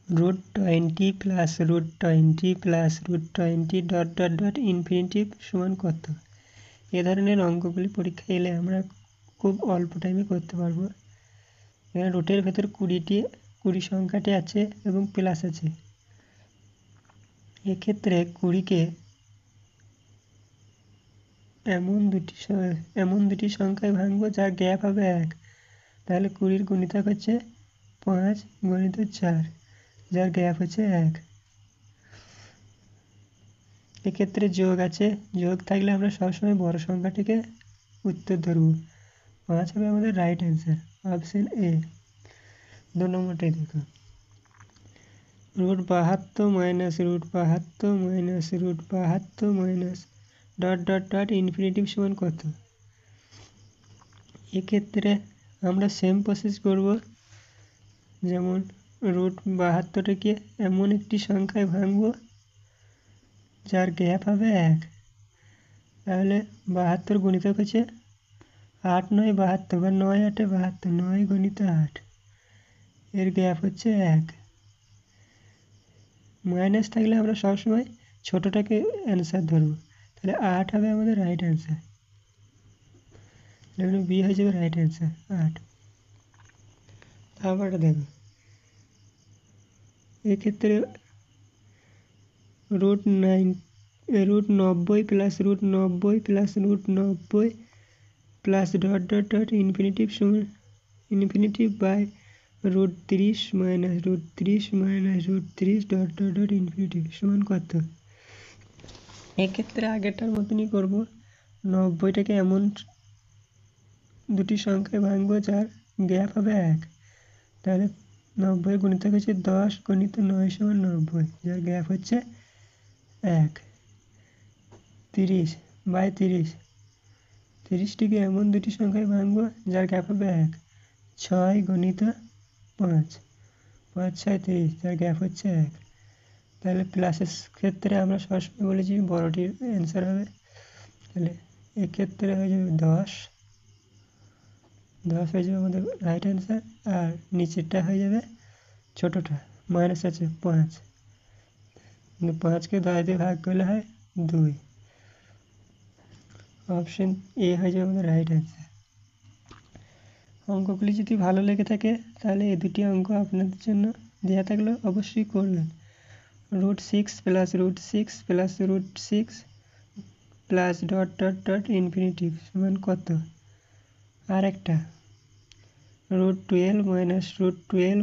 √20 plus √20 plus √20 dot dot dot infinity সমান কত? এ ধরনের অঙ্কগুলি পরীক্ষায় এলে আমরা খুব অল্প টাইমে করতে পারবো। এখানে রুটের ভেতর 20 সংখ্যাটি আছে এবং প্লাস আছে। এক্ষেত্রে 20কে এমন দুটি সংখ্যায় ভাঙবো যার গ্যাপ হবে 1। তাহলে 20 গুণিতক হচ্ছে 5 গুণিত 4, যার গ্যাপ হচ্ছে 1। এক্ষেত্রে যোগ আছে, যোগ থাকলে আমরা সবসময় বড় সংখ্যাটিকে উত্তর ধরব। 5 হবে আমাদের রাইট অ্যান্সার, অপশন এ। 2 নম্বরটাই দেখো, √72 minus √72 minus √72 minus dot dot dot infinity সমান কত? এক্ষেত্রে আমরা সেম প্রসেস করব, যেমন √72টাকে এমন একটি সংখ্যায় ভাঙব যার গ্যাপ হবে 1। তাহলে 72 গুণিতক হচ্ছে 8 9 72 বা 9 8 72, 9 গুণিত 8, এর গ্যাপ হচ্ছে 1। মাইনাস থাকলে আমরা সবসময় ছোটোটাকে অ্যান্সার ধরব। তাহলে 8 হবে আমাদের রাইট অ্যান্সার, এখানে বি হয়ে যাবে রাইট অ্যান্সার 8। তারপরটা দেখো, এক্ষেত্রে √90 plus √90 plus √90 plus dot dot dot infinity সমান infinity by √30 minus √30 minus √30 dot dot dot infinity সমান কত? এক্ষেত্রে আগেরটার মতনই করব, 90টাকে এমন দুটি সংখ্যায় ভাঙবো যার গ্যাপ হবে 1। তাহলে 90 গুণিতক হচ্ছে 10 গুণিত 9 সমান 90, যার গ্যাপ হচ্ছে 1। 30 বাই 30, 30টিকে এমন দুটি সংখ্যায় ভাঙবো যার গ্যাপ হবে 1। 6 গুণিত 5, 5 6 30, যার গ্যাপ হচ্ছে 1। তাহলে প্লাসের ক্ষেত্রে আমরা সবসময় বলেছি বড়টির অ্যান্সার হবে। তাহলে এক্ষেত্রে হয়ে যাবে 10 হয়ে যাবে আমাদের রাইট অ্যান্সার, আর নিচেরটা হয়ে যাবে ছোটোটা, মাইনাস আছে 5, 5কে 10 দিয়ে ভাগ করলে হয় 2। অপশন এ হয়ে যাবে আমাদের রাইট অ্যান্সার। অঙ্কগুলি যদি ভালো লেগে থাকে তাহলে এই দুটি অঙ্ক আপনাদের জন্য দেওয়া থাকলে অবশ্যই করবেন। √6 plus √6 plus √6 plus dot dot dot infinity সমান কত? আর একটা √12 মাইনাস √12